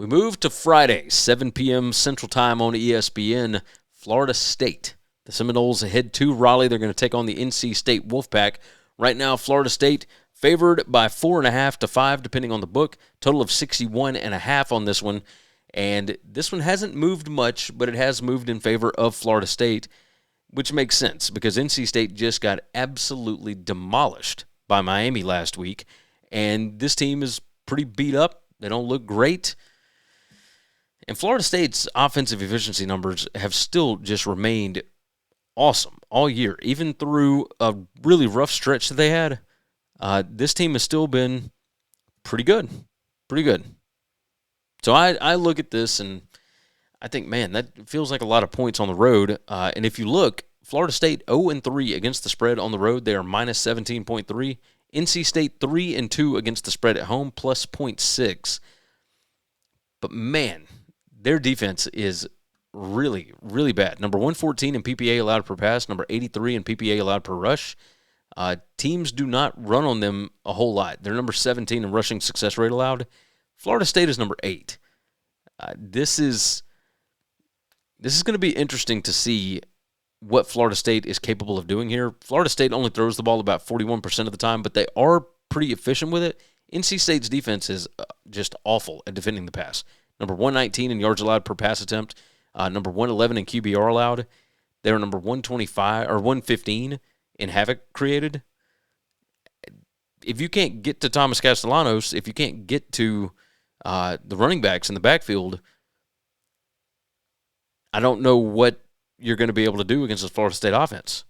We move to Friday, 7 p.m. Central Time on ESPN. Florida State. The Seminoles head to Raleigh. They're going to take on the NC State Wolfpack. Right now, Florida State favored by 4.5 to 5, depending on the book. Total of 61.5 on this one. And this one hasn't moved much, but it has moved in favor of Florida State, which makes sense because NC State just got absolutely demolished by Miami last week. And this team is pretty beat up. They don't look great. And Florida State's offensive efficiency numbers have still just remained awesome all year. Even through a really rough stretch that they had, this team has still been pretty good. Pretty good. So I look at this and I think, man, that feels like a lot of points on the road. And if you look, Florida State 0-3 against the spread on the road. They are minus 17.3. NC State 3-2 against the spread at home, plus 0.6. But, man, their defense is really, really bad. Number 114 in PPA allowed per pass, number 83 in PPA allowed per rush. Teams do not run on them a whole lot. They're number 17 in rushing success rate allowed. Florida State is number 8. This is going to be interesting to see what Florida State is capable of doing here. Florida State only throws the ball about 41% of the time, but they are pretty efficient with it. NC State's defense is just awful at defending the pass. Number 119 in yards allowed per pass attempt. Number 111 in QBR allowed. They're number 125 or 115 in havoc created. If you can't get to Thomas Castellanos, if you can't get to the running backs in the backfield, I don't know what you're going to be able to do against the Florida State offense.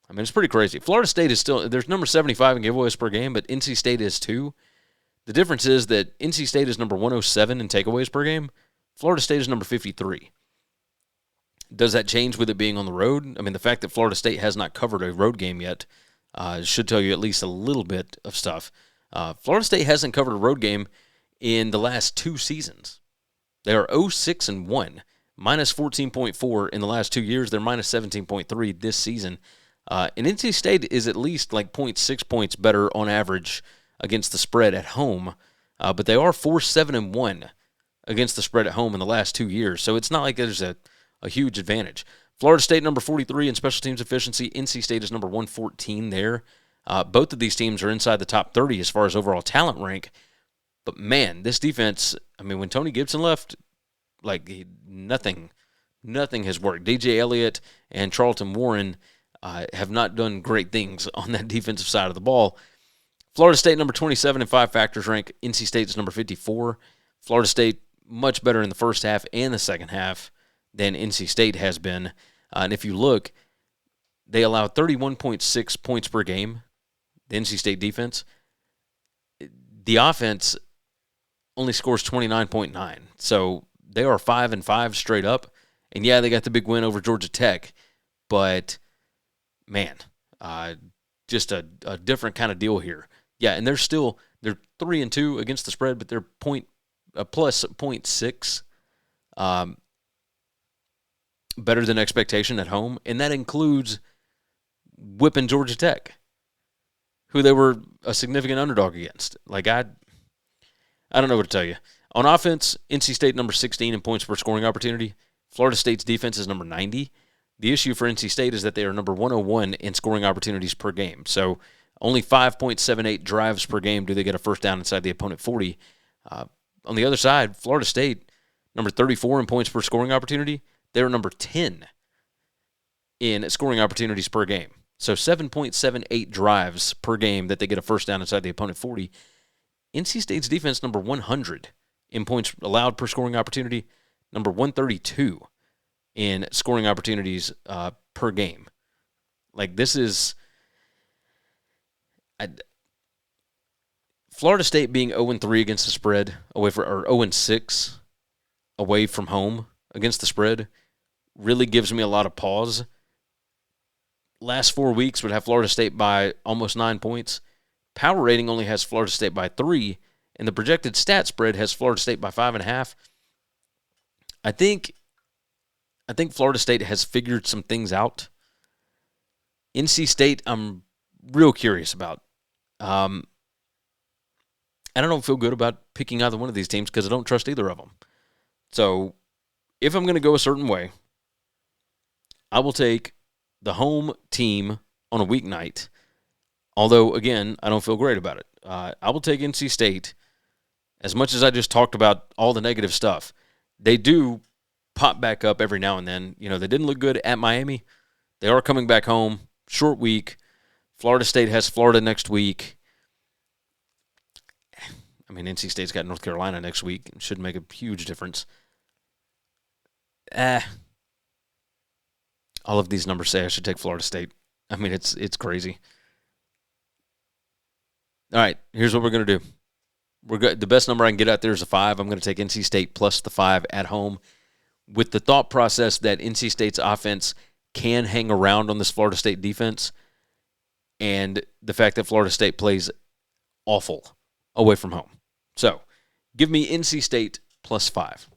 I mean, it's pretty crazy. Florida State is still, there's number 75 in giveaways per game, but NC State is too. The difference is that NC State is number 107 in takeaways per game. Florida State is number 53. Does that change with it being on the road? I mean, the fact that Florida State has not covered a road game yet should tell you at least a little bit of stuff. Florida State hasn't covered a road game in the last 2 seasons. They are 0-6-1, minus 14.4 in the last 2 years. They're minus 17.3 this season. And NC State is at least like 0.6 points better on average against the spread at home. But they are 4-7-1 against the spread at home in the last 2 years. So it's not like there's a huge advantage. Florida State number 43 in special teams efficiency. NC State is number 114 there. Both of these teams are inside the top 30 as far as overall talent rank. But, man, this defense, I mean, when Tony Gibson left, like nothing has worked. DJ Elliott and Charlton Warren have not done great things on that defensive side of the ball. Florida State number 27 in 5 factors rank. NC State is number 54. Florida State much better in the first half and the second half than NC State has been. And if you look, they allow 31.6 points per game, the NC State defense. The offense only scores 29.9. So they are 5-5 straight up. And, yeah, they got the big win over Georgia Tech. But, man, just a different kind of deal here. Yeah, and they're 3-2 against the spread, but they're plus 0.6 better than expectation at home. And that includes whipping Georgia Tech, who they were a significant underdog against. Like, I don't know what to tell you. On offense, NC State number 16 in points per scoring opportunity. Florida State's defense is number 90. The issue for NC State is that they are number 101 in scoring opportunities per game. So only 5.78 drives per game do they get a first down inside the opponent 40. On the other side, Florida State, number 34 in points per scoring opportunity. They're number 10 in scoring opportunities per game. So 7.78 drives per game that they get a first down inside the opponent 40. NC State's defense, number 100 in points allowed per scoring opportunity, number 132 in scoring opportunities per game. Like, this is Florida State being 0-3 against the spread, or 0-6 away from home against the spread, really gives me a lot of pause. Last 4 weeks would have Florida State by almost 9 points. Power rating only has Florida State by 3, and the projected stat spread has Florida State by 5.5. I think Florida State has figured some things out. NC State, I'm real curious about. And I don't feel good about picking either one of these teams because I don't trust either of them. So if I'm going to go a certain way, I will take the home team on a weeknight. Although, again, I don't feel great about it. I will take NC State. As much as I just talked about all the negative stuff, they do pop back up every now and then. You know, they didn't look good at Miami. They are coming back home. Short week. Florida State has Florida next week. I mean, NC State's got North Carolina next week. It should make a huge difference. All of these numbers say I should take Florida State. I mean, it's crazy. All right, here's what we're going to do. The best number I can get out there is a 5. I'm going to take NC State plus the 5 at home with the thought process that NC State's offense can hang around on this Florida State defense and the fact that Florida State plays awful away from home. So give me NC State plus 5.